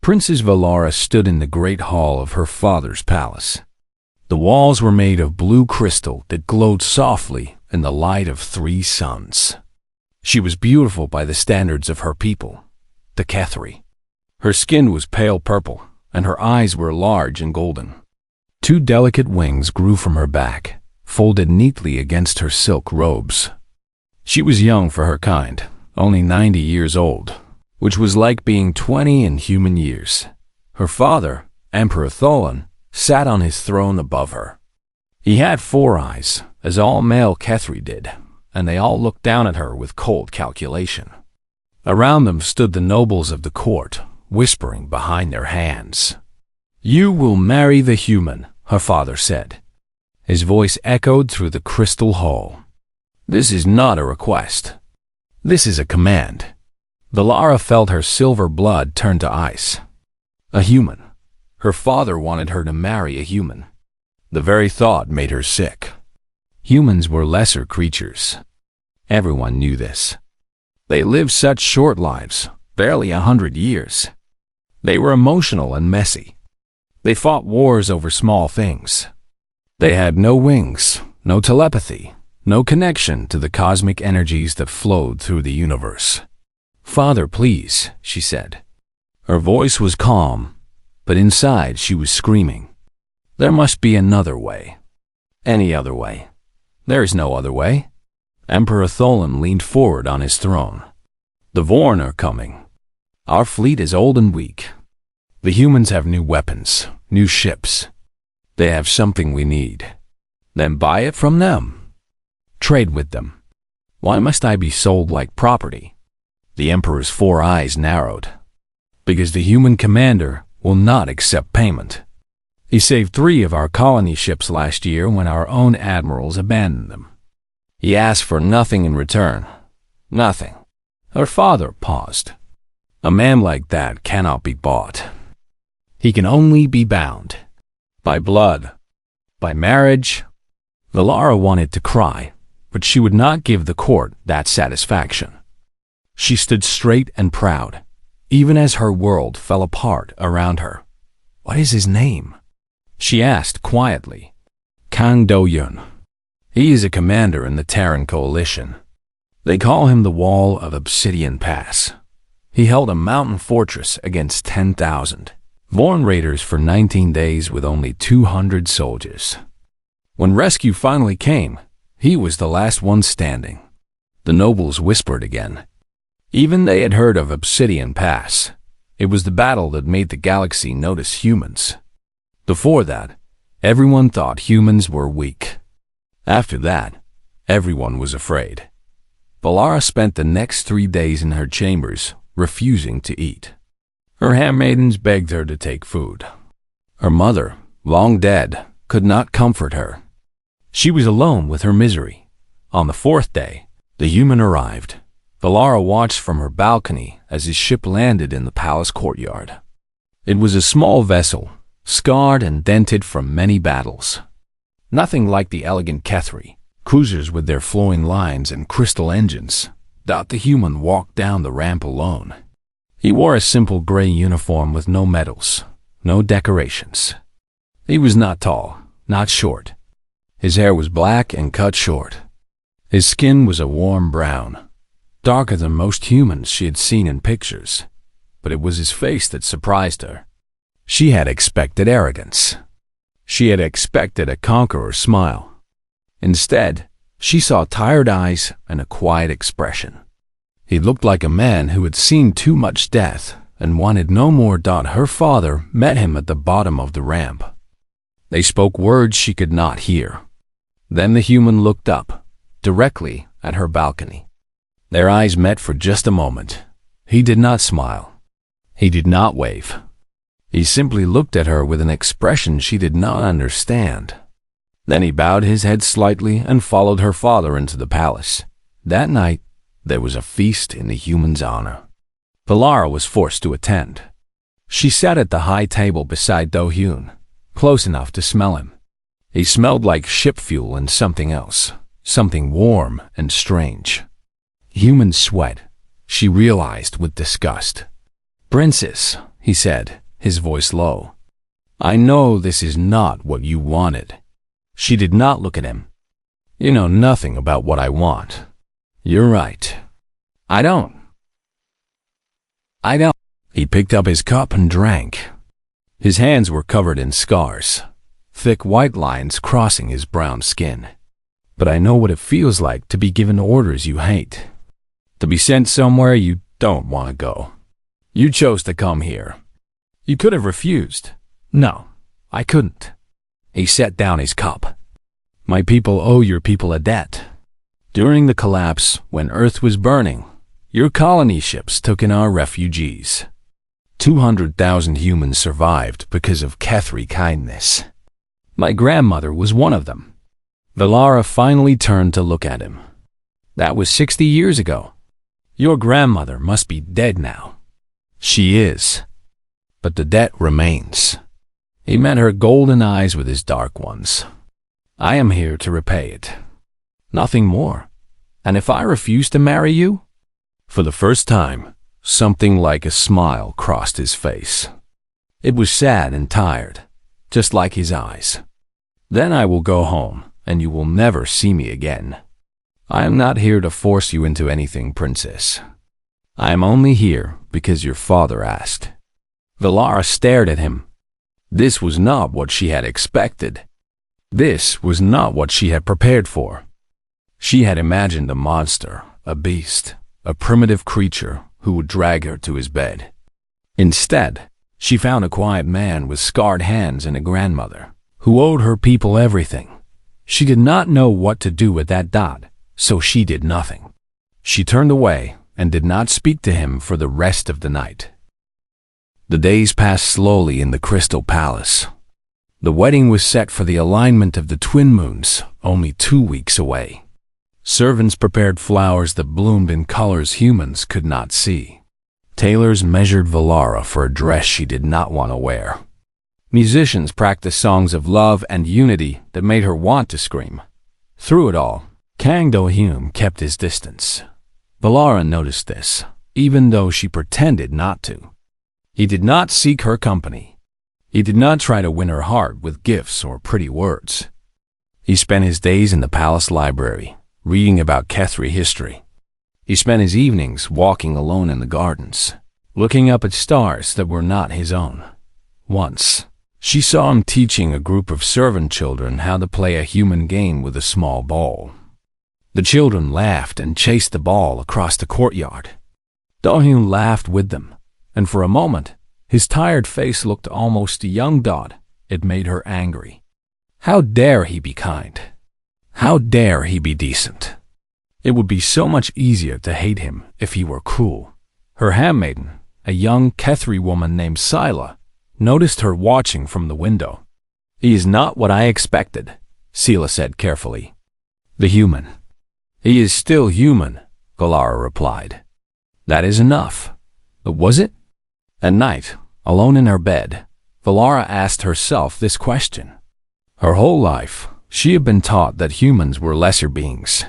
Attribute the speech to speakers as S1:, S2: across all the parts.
S1: Princess Valara stood in the great hall of her father's palace. The walls were made of blue crystal that glowed softly in the light of 3 suns. She was beautiful by the standards of her people, the Kethri. Her skin was pale purple, and her eyes were large and golden. 2 delicate wings grew from her back, folded neatly against her silk robes. She was young for her kind, only 90 years old, which was like being 20 in human years. Her father, Emperor Tholan, sat on his throne above her. He had 4 eyes, as all male Kethri did, and they all looked down at her with cold calculation. Around them stood the nobles of the court, whispering behind their hands. "You will marry the human," her father said. His voice echoed through the crystal hall. "This is not a request. This is a command." Valara felt her silver blood turn to ice. A human. Her father wanted her to marry a human. The very thought made her sick. Humans were lesser creatures. Everyone knew this. They lived such short lives, barely 100 years. They were emotional and messy. They fought wars over small things. They had no wings, no telepathy, no connection to the cosmic energies that flowed through the universe. "Father, please," she said. Her voice was calm, but inside she was screaming. There must be another way. Any other way. There is no other way. Emperor Tholan leaned forward on his throne. "The Vorn are coming. Our fleet is old and weak. The humans have new weapons, new ships. They have something we need. Then buy it from them. Trade with them. Why must I be sold like property?" The Emperor's 4 eyes narrowed. "Because the human commander will not accept payment. He saved 3 of our colony ships last year when our own admirals abandoned them. He asked for nothing in return. Nothing." Her father paused. "A man like that cannot be bought. He can only be bound. By blood. By marriage." Valara wanted to cry, but she would not give the court that satisfaction. She stood straight and proud, even as her world fell apart around her. "What is his name?" she asked quietly. "Kang Do-yun. He is a commander in the Terran Coalition. They call him the Wall of Obsidian Pass. He held a mountain fortress against 10,000 Vorn raiders for 19 days with only 200 soldiers. When rescue finally came, he was the last one standing." The nobles whispered again. Even they had heard of Obsidian Pass. It was the battle that made the galaxy notice humans. Before that, everyone thought humans were weak. After that, everyone was afraid. Valara spent the next 3 days in her chambers, refusing to eat. Her handmaidens begged her to take food. Her mother, long dead, could not comfort her. She was alone with her misery. On the 4th day, the human arrived. Valara watched from her balcony as his ship landed in the palace courtyard. It was a small vessel, scarred and dented from many battles. Nothing like the elegant Kethri, cruisers with their flowing lines and crystal engines. The human walked down the ramp alone. He wore a simple gray uniform with no medals, no decorations. He was not tall, not short. His hair was black and cut short. His skin was a warm brown, darker than most humans she had seen in pictures, but it was his face that surprised her. She had expected arrogance. She had expected a conqueror's smile. Instead, she saw tired eyes and a quiet expression. He looked like a man who had seen too much death and wanted no more. Her father met him at the bottom of the ramp. They spoke words she could not hear. Then the human looked up, directly at her balcony. Their eyes met for just a moment. He did not smile. He did not wave. He simply looked at her with an expression she did not understand. Then he bowed his head slightly and followed her father into the palace. That night, there was a feast in the human's honor. Valara was forced to attend. She sat at the high table beside Do-hyun, close enough to smell him. He smelled like ship fuel and something else, something warm and strange. Human sweat, she realized with disgust. "Princess," he said, his voice low. I know this is not what you wanted. She did not look at him. You know nothing about what I want. You're right. I don't. He picked up his cup and drank. His hands were covered in scars, thick white lines crossing his brown skin. But I know what it feels like to be given orders you hate, to be sent somewhere you don't want to go. You chose to come here. You could have refused. No, I couldn't. He set down his cup. My people owe your people a debt. During the collapse, when Earth was burning, your colony ships took in our refugees. 200,000 humans survived because of Kethri kindness. My grandmother was one of them. Valara finally turned to look at him. That was 60 years ago. Your grandmother must be dead now. She is. But the debt remains. He met her golden eyes with his dark ones. I am here to repay it. Nothing more. And if I refuse to marry you? For the first time, something like a smile crossed his face. It was sad and tired, just like his eyes. Then I will go home, and you will never see me again. I am not here to force you into anything, princess. I am only here because your father asked. Valara stared at him. This was not what she had expected. This was not what she had prepared for. She had imagined a monster, a beast, a primitive creature who would drag her to his bed. Instead, she found a quiet man with scarred hands and a grandmother who owed her people everything. She did not know what to do with that dot, so she did nothing. She turned away and did not speak to him for the rest of the night. The days passed slowly in the Crystal Palace. The wedding was set for the alignment of the twin moons, only 2 weeks away. Servants prepared flowers that bloomed in colors humans could not see. Tailors measured Valara for a dress she did not want to wear. Musicians practiced songs of love and unity that made her want to scream. Through it all, Kang Do-hyun kept his distance. Valara noticed this, even though she pretended not to. He did not seek her company. He did not try to win her heart with gifts or pretty words. He spent his days in the palace library, reading about Kethri history. He spent his evenings walking alone in the gardens, looking up at stars that were not his own. Once, she saw him teaching a group of servant children how to play a human game with a small ball. The children laughed and chased the ball across the courtyard. Do-hyun laughed with them, and for a moment, his tired face looked almost a young dot. It made her angry. How dare he be kind? How dare he be decent? It would be so much easier to hate him if he were cruel. Her handmaiden, a young Kethri woman named Scylla, noticed her watching from the window. He is not what I expected, Scylla said carefully. The human. He is still human, Valara replied. That is enough. But was it? At night, alone in her bed, Valara asked herself this question. Her whole life, she had been taught that humans were lesser beings.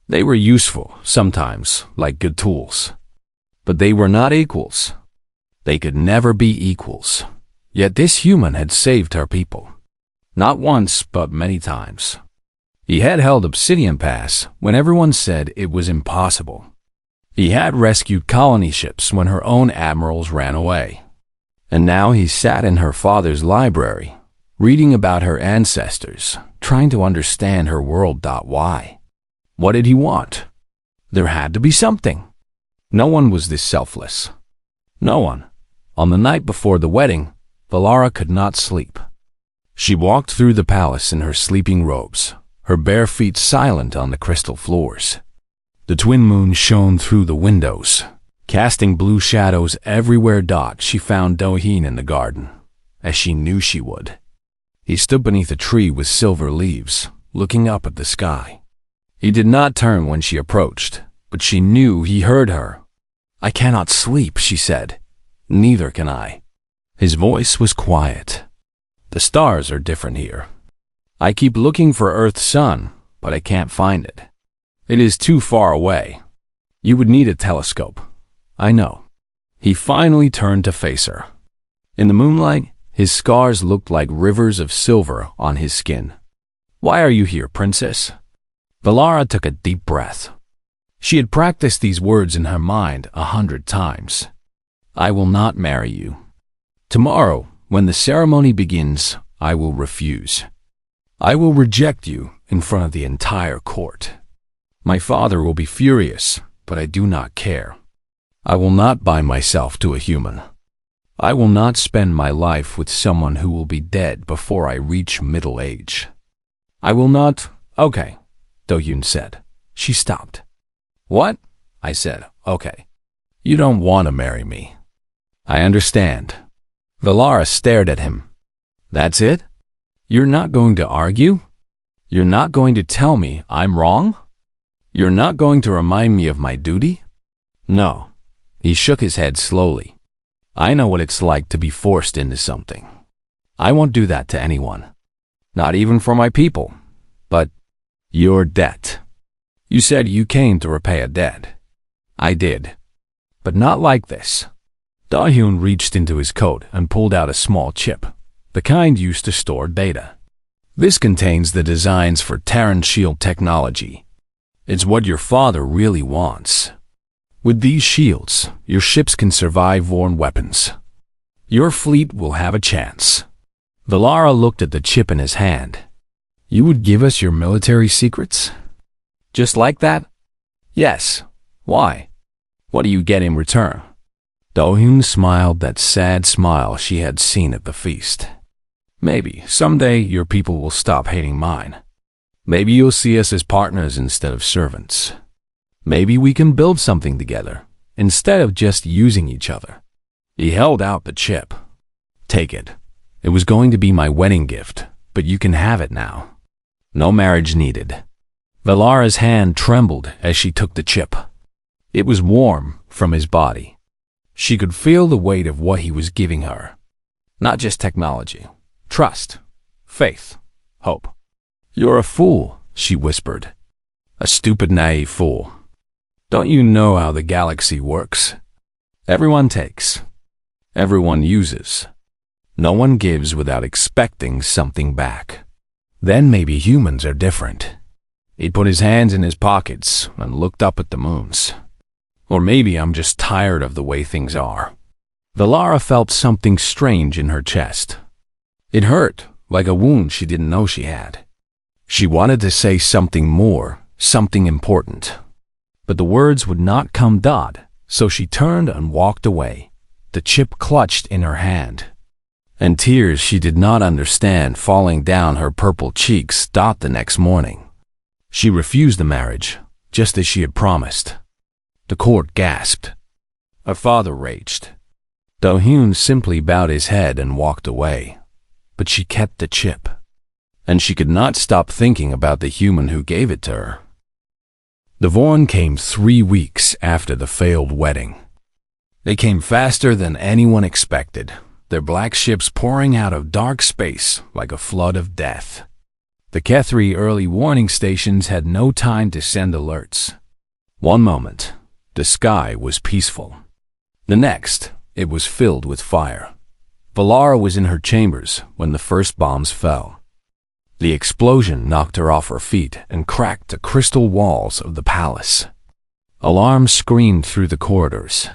S1: They were useful, sometimes, like good tools. But they were not equals. They could never be equals. Yet this human had saved her people. Not once, but many times. He had held Obsidian Pass when everyone said it was impossible. He had rescued colony ships when her own admirals ran away. And now he sat in her father's library, reading about her ancestors, trying to understand her world. Why? What did he want? There had to be something. No one was this selfless. No one. On the night before the wedding, Valara could not sleep. She walked through the palace in her sleeping robes, her bare feet silent on the crystal floors. The twin moon shone through the windows, casting blue shadows everywhere. She found Do-hyun in the garden, as she knew she would. He stood beneath a tree with silver leaves, looking up at the sky. He did not turn when she approached, but she knew he heard her. I cannot sleep, she said. Neither can I. His voice was quiet. The stars are different here. I keep looking for Earth's sun, but I can't find it. It is too far away. You would need a telescope. I know. He finally turned to face her. In the moonlight, his scars looked like rivers of silver on his skin. "Why are you here, princess?" Valara took a deep breath. She had practiced these words in her mind 100 times. "I will not marry you. Tomorrow, when the ceremony begins, I will refuse. I will reject you in front of the entire court. My father will be furious, but I do not care. I will not bind myself to a human. I will not spend my life with someone who will be dead before I reach middle age. I will not—" "Okay," Do-Hyun said. She stopped. "What?" I said. "Okay. You don't want to marry me. I understand." Valara stared at him. "That's it? You're not going to argue? You're not going to tell me I'm wrong? You're not going to remind me of my duty?" "No." He shook his head slowly. "I know what it's like to be forced into something. I won't do that to anyone. Not even for my people. But your debt. You said you came to repay a debt. I did. But not like this." Do-Hyun reached into his coat and pulled out a small chip, the kind used to store data. "This contains the designs for Terran shield technology. It's what your father really wants. With these shields, your ships can survive Vorn weapons. Your fleet will have a chance." Valara looked at the chip in his hand. "You would give us your military secrets? Just like that?" "Yes. Why? What do you get in return?" Do-Hyun smiled that sad smile she had seen at the feast. "Maybe someday your people will stop hating mine. Maybe you'll see us as partners instead of servants. Maybe we can build something together, instead of just using each other." He held out the chip. "Take it. It was going to be my wedding gift, but you can have it now. No marriage needed." Valara's hand trembled as she took the chip. It was warm from his body. She could feel the weight of what he was giving her. Not just technology. Trust. Faith. Hope. "You're a fool," she whispered. "A stupid, naive fool. Don't you know how the galaxy works? Everyone takes. Everyone uses. No one gives without expecting something back. Then maybe humans are different." He put his hands in his pockets and looked up at the moons. "Or maybe I'm just tired of the way things are." Valara felt something strange in her chest. It hurt, like a wound she didn't know she had. She wanted to say something more, something important. But the words would not come. So she turned and walked away, the chip clutched in her hand. And tears she did not understand falling down her purple cheeks. The next morning, she refused the marriage, just as she had promised. The court gasped. Her father raged. Do-Hyun simply bowed his head and walked away. But she kept the chip. And she could not stop thinking about the human who gave it to her. The Vorn came 3 weeks after the failed wedding. They came faster than anyone expected, their black ships pouring out of dark space like a flood of death. The Kethri early warning stations had no time to send alerts. One moment, the sky was peaceful. The next, it was filled with fire. Valara was in her chambers when the first bombs fell. The explosion knocked her off her feet and cracked the crystal walls of the palace. Alarms screamed through the corridors.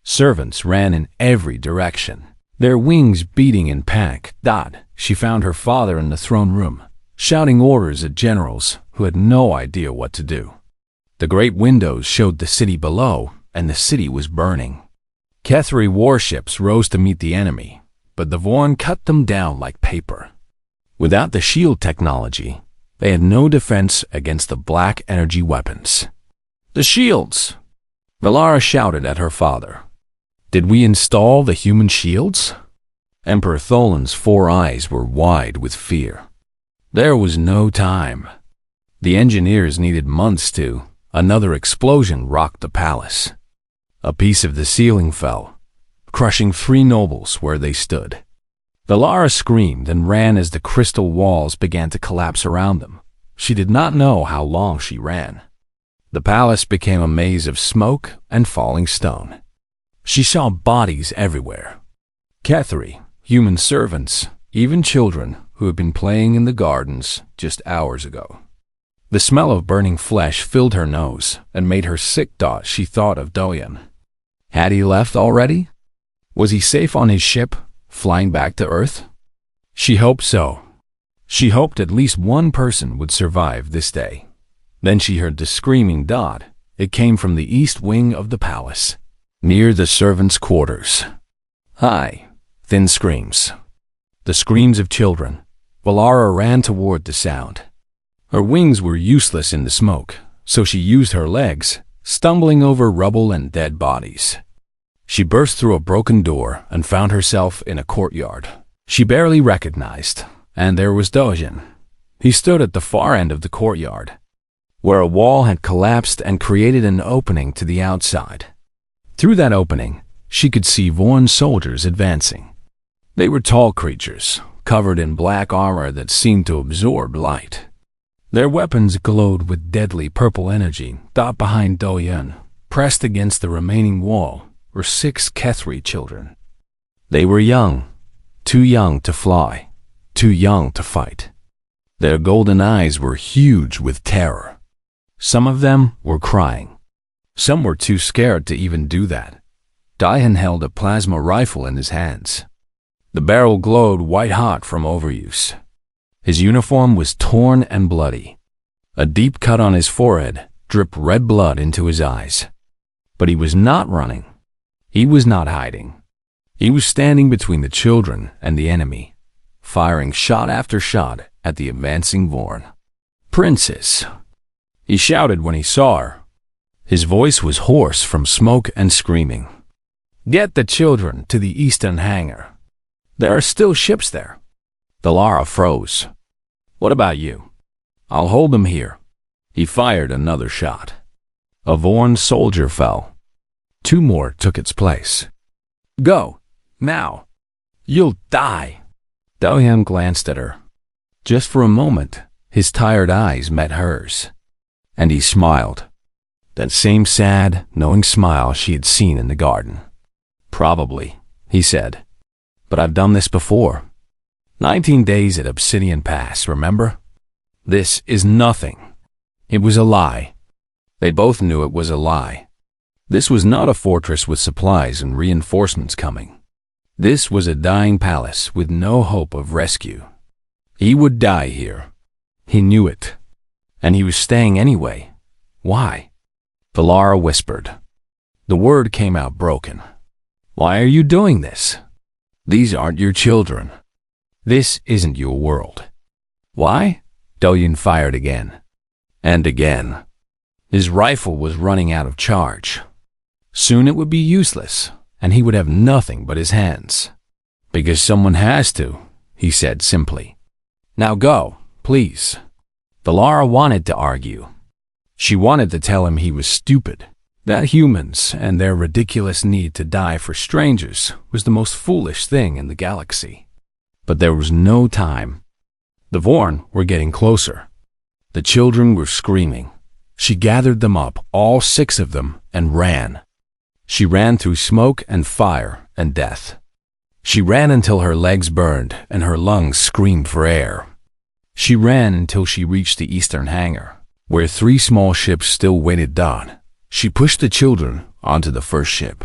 S1: Servants ran in every direction, their wings beating in panic. She found her father in the throne room, shouting orders at generals who had no idea what to do. The great windows showed the city below, and the city was burning. Kethri warships rose to meet the enemy, but the Vorn cut them down like paper. Without the shield technology, they had no defense against the black energy weapons. "The shields!" Valara shouted at her father. "Did we install the human shields?" Emperor Tholan's 4 eyes were wide with fear. There was no time. The engineers needed months to. Another explosion rocked the palace. A piece of the ceiling fell, crushing 3 nobles where they stood. Valara screamed and ran as the crystal walls began to collapse around them. She did not know how long she ran. The palace became a maze of smoke and falling stone. She saw bodies everywhere. Kethri, human servants, even children who had been playing in the gardens just hours ago. The smell of burning flesh filled her nose and made her sick. She thought of Doyen. Had he left already? Was he safe on his ship, flying back to Earth? She hoped so. She hoped at least one person would survive this day. Then she heard the screaming. It came from the east wing of the palace, near the servants' quarters. High, thin screams. The screams of children. Valara ran toward the sound. Her wings were useless in the smoke, so she used her legs, stumbling over rubble and dead bodies. She burst through a broken door and found herself in a courtyard she barely recognized, and there was Dojen. He stood at the far end of the courtyard, where a wall had collapsed and created an opening to the outside. Through that opening, she could see Vorn soldiers advancing. They were tall creatures, covered in black armor that seemed to absorb light. Their weapons glowed with deadly purple energy. Behind Doyen, pressed against the remaining wall, were 6 Kethri children. They were young, too young to fly, too young to fight. Their golden eyes were huge with terror. Some of them were crying. Some were too scared to even do that. Doyen held a plasma rifle in his hands. The barrel glowed white-hot from overuse. His uniform was torn and bloody. A deep cut on his forehead dripped red blood into his eyes. But he was not running. He was not hiding. He was standing between the children and the enemy, firing shot after shot at the advancing Vorn. "Princess," he shouted when he saw her. His voice was hoarse from smoke and screaming. "Get the children to the eastern hangar. There are still ships there." Valara froze. "What about you?" "I'll hold them here." He fired another shot. A Vorn soldier fell. 2 more took its place. "Go, now. You'll die." Doyen glanced at her. Just for a moment, his tired eyes met hers, and he smiled. That same sad, knowing smile she had seen in the garden. "Probably," he said. "But I've done this before. 19 days at Obsidian Pass, remember? This is nothing." It was a lie. They both knew it was a lie. This was not a fortress with supplies and reinforcements coming. This was a dying palace with no hope of rescue. He would die here. He knew it. And he was staying anyway. Why? Valara whispered. The word came out broken. "Why are you doing this? These aren't your children. This isn't your world." "Why?" Doyen fired again. And again. His rifle was running out of charge. Soon it would be useless, and he would have nothing but his hands. "Because someone has to," he said simply. "Now go, please." Valara wanted to argue. She wanted to tell him he was stupid, that humans and their ridiculous need to die for strangers was the most foolish thing in the galaxy. But there was no time. The Vorn were getting closer. The children were screaming. She gathered them up, all 6 of them, and ran. She ran through smoke and fire and death. She ran until her legs burned and her lungs screamed for air. She ran until she reached the eastern hangar, where 3 small ships still waited. She pushed the children onto the first ship.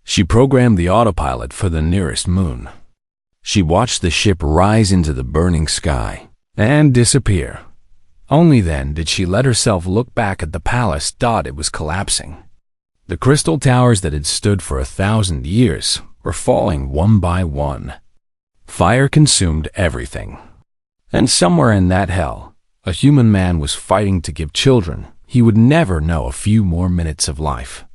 S1: She programmed the autopilot for the nearest moon. She watched the ship rise into the burning sky and disappear. Only then did she let herself look back at the palace. It was collapsing. The crystal towers that had stood for 1,000 years were falling one by one. Fire consumed everything. And somewhere in that hell, a human man was fighting to give children he would never know a few more minutes of life.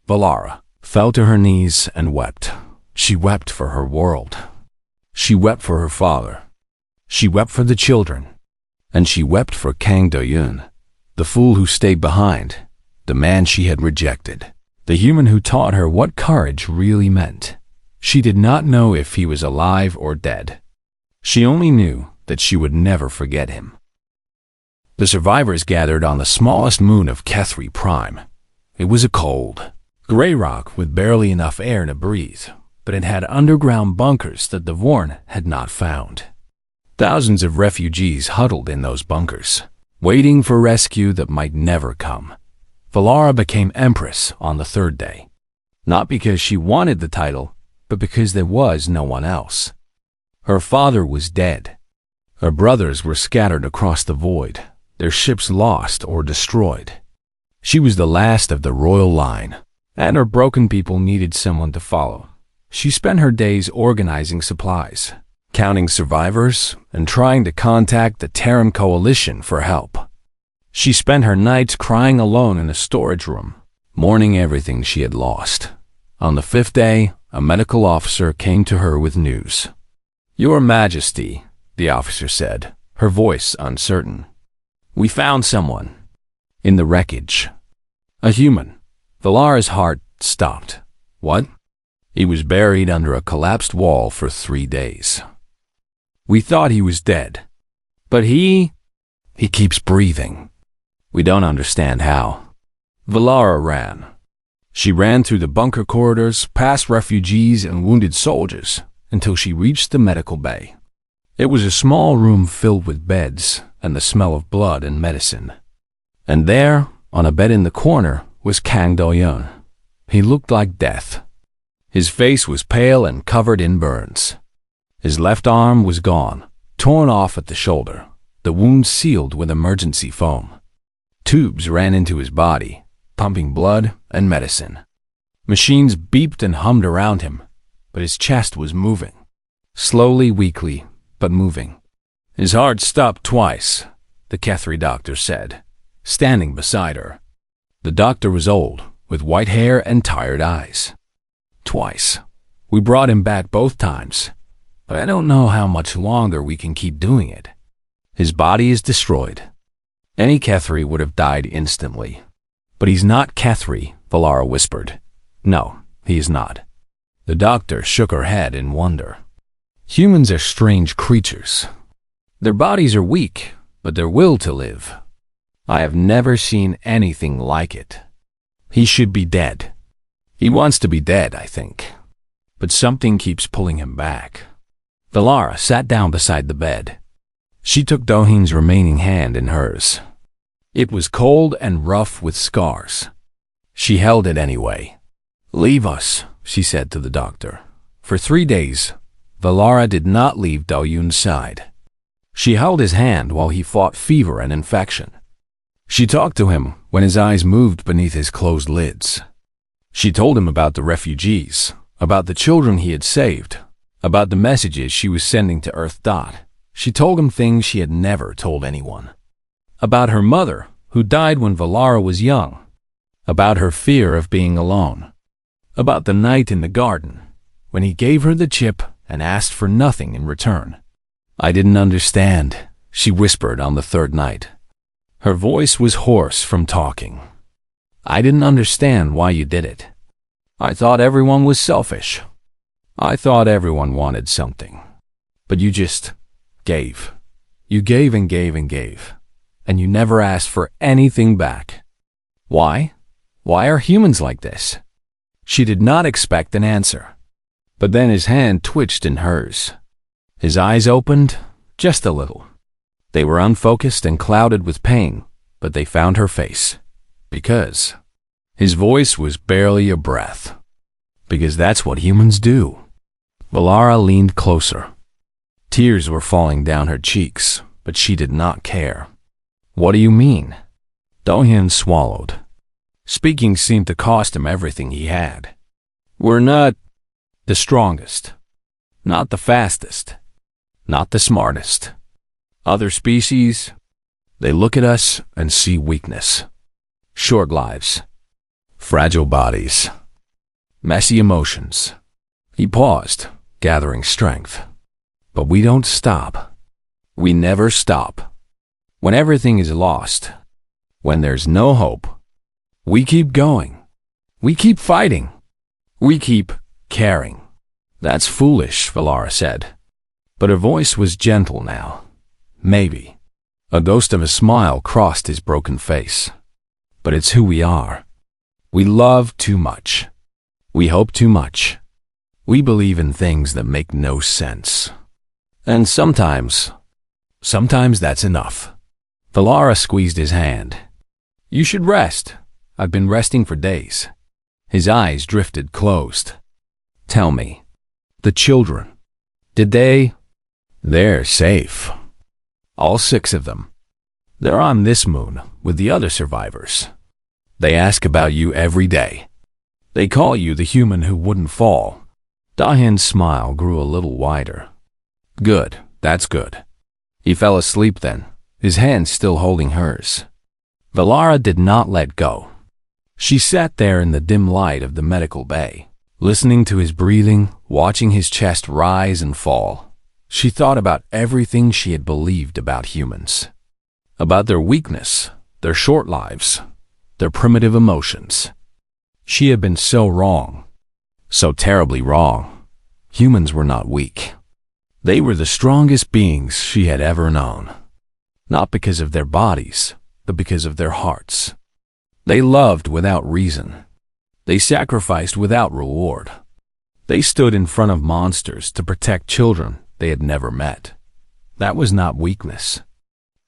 S1: Valara fell to her knees and wept. She wept for her world. She wept for her father. She wept for the children. And she wept for Kang Doyun, the fool who stayed behind, the man she had rejected, the human who taught her what courage really meant. She did not know if he was alive or dead. She only knew that she would never forget him. The survivors gathered on the smallest moon of Kethri Prime. It was a cold, gray rock with barely enough air to breathe, but it had underground bunkers that the Vorn had not found. Thousands of refugees huddled in those bunkers, waiting for rescue that might never come. Valara became Empress on the third day, not because she wanted the title, but because there was no one else. Her father was dead. Her brothers were scattered across the void, their ships lost or destroyed. She was the last of the royal line, and her broken people needed someone to follow. She spent her days organizing supplies, counting survivors, and trying to contact the Terran Coalition for help. She spent her nights crying alone in a storage room, mourning everything she had lost. On the fifth day, a medical officer came to her with news. "Your Majesty," the officer said, her voice uncertain. "We found someone. In the wreckage. A human." Valara's heart stopped. "What?" "He was buried under a collapsed wall for 3 days. We thought he was dead. But he keeps breathing. We don't understand how." Valara ran. She ran through the bunker corridors, past refugees and wounded soldiers, until she reached the medical bay. It was a small room filled with beds and the smell of blood and medicine. And there, on a bed in the corner, was Kang Do-yeon. He looked like death. His face was pale and covered in burns. His left arm was gone, torn off at the shoulder, the wound sealed with emergency foam. Tubes ran into his body, pumping blood and medicine. Machines beeped and hummed around him, but his chest was moving. Slowly, weakly, but moving. His heart stopped twice, the Kethri doctor said, standing beside her. The doctor was old, with white hair and tired eyes. "Twice. We brought him back both times, but I don't know how much longer we can keep doing it. His body is destroyed. Any Kethri would have died instantly. But he's not Kethri," Valara whispered. "No, he is not." The doctor shook her head in wonder. "Humans are strange creatures. Their bodies are weak, but their will to live. I have never seen anything like it. He should be dead. He wants to be dead, I think. But something keeps pulling him back." Valara sat down beside the bed. She took Do-hyun's remaining hand in hers. It was cold and rough with scars. She held it anyway. "Leave us," she said to the doctor. For 3 days, Valara did not leave Do-hyun's side. She held his hand while he fought fever and infection. She talked to him when his eyes moved beneath his closed lids. She told him about the refugees, about the children he had saved, about the messages she was sending to Earth. She told him things she had never told anyone. About her mother, who died when Valara was young. About her fear of being alone. About the night in the garden, when he gave her the chip and asked for nothing in return. "I didn't understand," she whispered on the third night. Her voice was hoarse from talking. "I didn't understand why you did it. I thought everyone was selfish. I thought everyone wanted something. But you just gave. You gave and gave and gave. And you never asked for anything back. Why? Why are humans like this?" She did not expect an answer. But then his hand twitched in hers. His eyes opened, just a little. They were unfocused and clouded with pain, but they found her face. Because his voice was barely a breath. Because that's what humans do. Valara leaned closer. Tears were falling down her cheeks, but she did not care. "What do you mean?" Do-hyun swallowed. Speaking seemed to cost him everything he had. "We're not the strongest, not the fastest, not the smartest. Other species, they look at us and see weakness. Short lives, fragile bodies, messy emotions." He paused, gathering strength. "But we don't stop. We never stop. When everything is lost, when there's no hope, we keep going. We keep fighting. We keep caring." "That's foolish," Valara said. But her voice was gentle now. "Maybe." A ghost of a smile crossed his broken face. "But it's who we are. We love too much. We hope too much. We believe in things that make no sense. And sometimes that's enough. Valara squeezed his hand. You should rest. I've been resting for days. His eyes drifted closed. Tell me, the children, did they? They're safe. All 6 of them. They're on this moon with the other survivors. They ask about you every day. They call you the human who wouldn't fall. Dahin's smile grew a little wider. Good, that's good. He fell asleep then, his hand still holding hers. Valara did not let go. She sat there in the dim light of the medical bay, listening to his breathing, watching his chest rise and fall. She thought about everything she had believed about humans. About their weakness, their short lives, their primitive emotions. She had been so wrong, so terribly wrong. Humans were not weak. They were the strongest beings she had ever known. Not because of their bodies, but because of their hearts. They loved without reason. They sacrificed without reward. They stood in front of monsters to protect children they had never met. That was not weakness.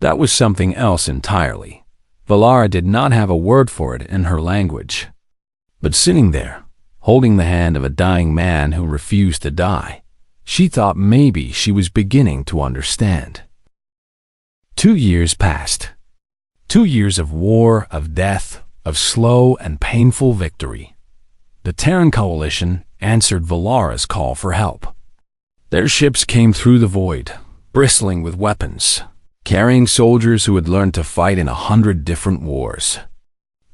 S1: That was something else entirely. Valara did not have a word for it in her language. But sitting there, holding the hand of a dying man who refused to die, she thought maybe she was beginning to understand. 2 years passed. 2 years of war, of death, of slow and painful victory. The Terran coalition answered Valara's call for help. Their ships came through the void, bristling with weapons, carrying soldiers who had learned to fight in 100 different wars.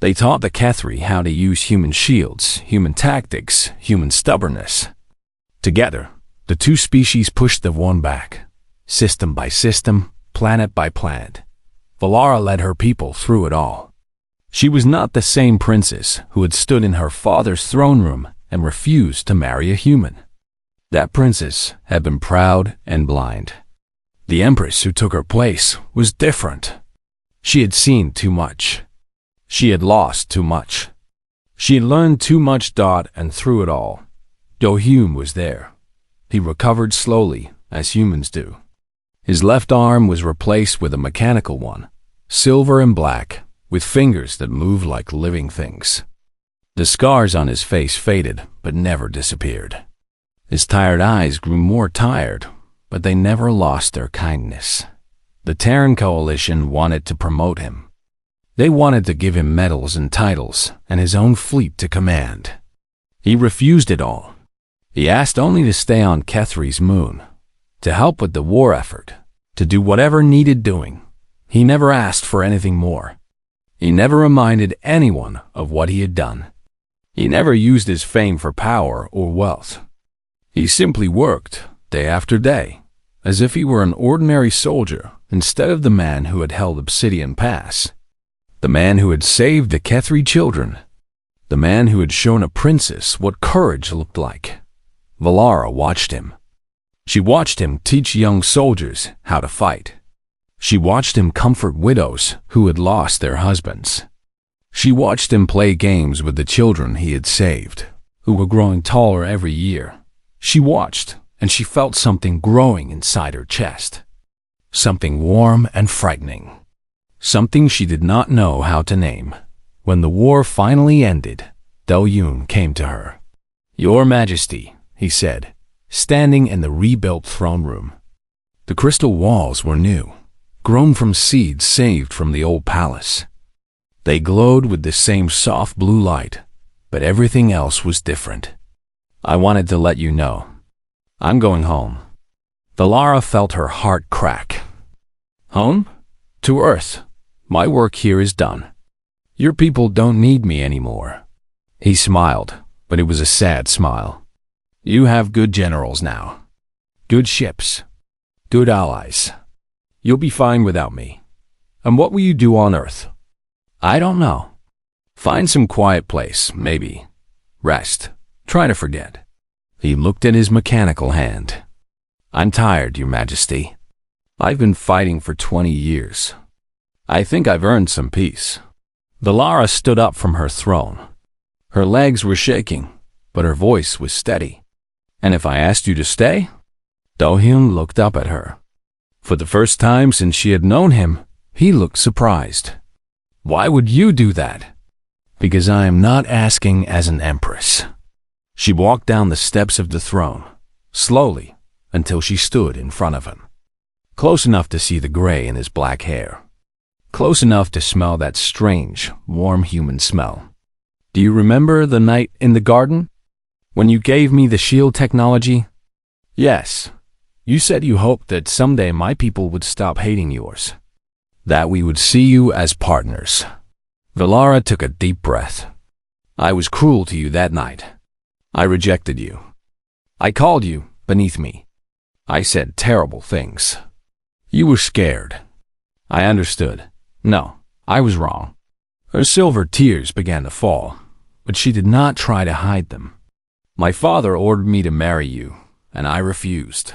S1: They taught the Kethri how to use human shields, human tactics, human stubbornness. Together, the 2 species pushed the one back, system by system, planet by planet. Valara led her people through it all. She was not the same princess who had stood in her father's throne room and refused to marry a human. That princess had been proud and blind. The empress who took her place was different. She had seen too much. She had lost too much. She had learned too much. And through it all, Dohyun was there. He recovered slowly, as humans do. His left arm was replaced with a mechanical one, silver and black, with fingers that moved like living things. The scars on his face faded, but never disappeared. His tired eyes grew more tired, but they never lost their kindness. The Terran coalition wanted to promote him. They wanted to give him medals and titles and his own fleet to command. He refused it all. He asked only to stay on Kethri's moon, to help with the war effort, to do whatever needed doing. He never asked for anything more. He never reminded anyone of what he had done. He never used his fame for power or wealth. He simply worked, day after day, as if he were an ordinary soldier instead of the man who had held Obsidian Pass, the man who had saved the Kethri children, the man who had shown a princess what courage looked like. Valara watched him. She watched him teach young soldiers how to fight. She watched him comfort widows who had lost their husbands. She watched him play games with the children he had saved, who were growing taller every year. She watched, and she felt something growing inside her chest. Something warm and frightening. Something she did not know how to name. When the war finally ended, Dohyun came to her. "Your Majesty," he said, standing in the rebuilt throne room. The crystal walls were new, grown from seeds saved from the old palace. They glowed with the same soft blue light, but everything else was different. "I wanted to let you know. I'm going home." Valara felt her heart crack. "Home? To Earth. My work here is done. Your people don't need me anymore." He smiled, but it was a sad smile. "You have good generals now. Good ships. Good allies. You'll be fine without me. And what will you do on Earth?" "I don't know. Find some quiet place, maybe. Rest. Try to forget." He looked at his mechanical hand. "I'm tired, Your Majesty. I've been fighting for 20 years. I think I've earned some peace." Valara stood up from her throne. Her legs were shaking, but her voice was steady. And if I asked you to stay? Do-hyun looked up at her. For the first time since she had known him, he looked surprised. Why would you do that? Because I am not asking as an empress. She walked down the steps of the throne, slowly, until she stood in front of him. Close enough to see the gray in his black hair. Close enough to smell that strange, warm human smell. Do you remember the night in the garden? When you gave me the shield technology? Yes. You said you hoped that someday my people would stop hating yours. That we would see you as partners. Valara took a deep breath. I was cruel to you that night. I rejected you. I called you beneath me. I said terrible things. You were scared. I understood. No, I was wrong. Her silver tears began to fall, but she did not try to hide them. My father ordered me to marry you, and I refused.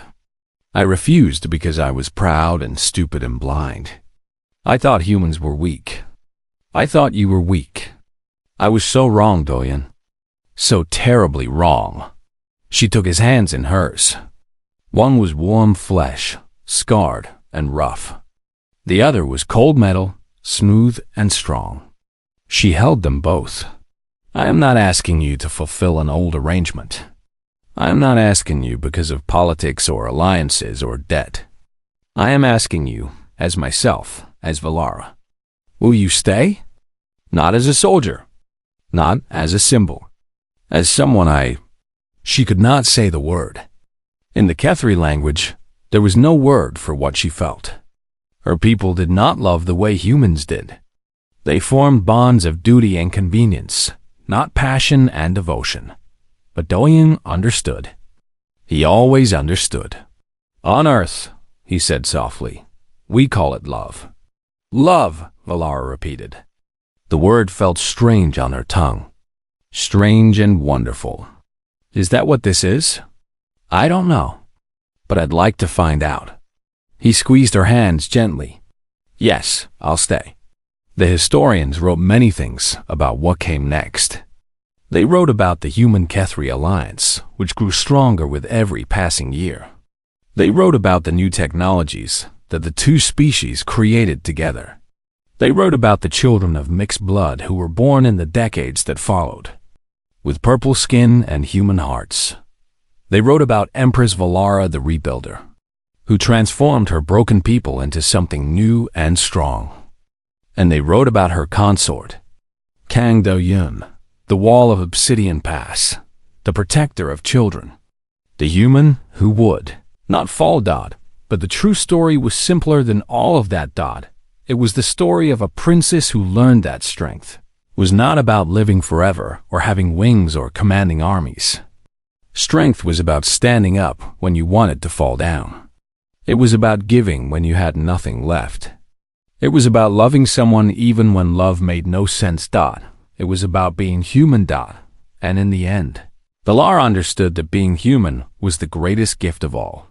S1: I refused because I was proud and stupid and blind. I thought humans were weak. I thought you were weak. I was so wrong, Do-hyun. So terribly wrong. She took his hands in hers. One was warm flesh, scarred and rough. The other was cold metal, smooth and strong. She held them both. I am not asking you to fulfill an old arrangement. I am not asking you because of politics or alliances or debt. I am asking you, as myself, as Valara. Will you stay? Not as a soldier. Not as a symbol. As someone I... She could not say the word. In the Kethri language, there was no word for what she felt. Her people did not love the way humans did. They formed bonds of duty and convenience, not passion and devotion. But Do-hyun understood. He always understood. On Earth, he said softly, we call it love. Love, Valara repeated. The word felt strange on her tongue. Strange and wonderful. Is that what this is? I don't know. But I'd like to find out. He squeezed her hands gently. Yes, I'll stay. The historians wrote many things about what came next. They wrote about the human-Kethri alliance, which grew stronger with every passing year. They wrote about the new technologies that the two species created together. They wrote about the children of mixed blood who were born in the decades that followed, with purple skin and human hearts. They wrote about Empress Valara the Rebuilder, who transformed her broken people into something new and strong. And they wrote about her consort, Kang Do-hyun, the wall of Obsidian Pass, the protector of children, the human who would not fall Dodd. But the true story was simpler than all of that, Dodd. It was the story of a princess who learned that strength was not about living forever or having wings or commanding armies. Strength was about standing up when you wanted to fall down. It was about giving when you had nothing left. It was about loving someone even when love made no sense, Dodd. It was about being human, and in the end, Valara understood that being human was the greatest gift of all.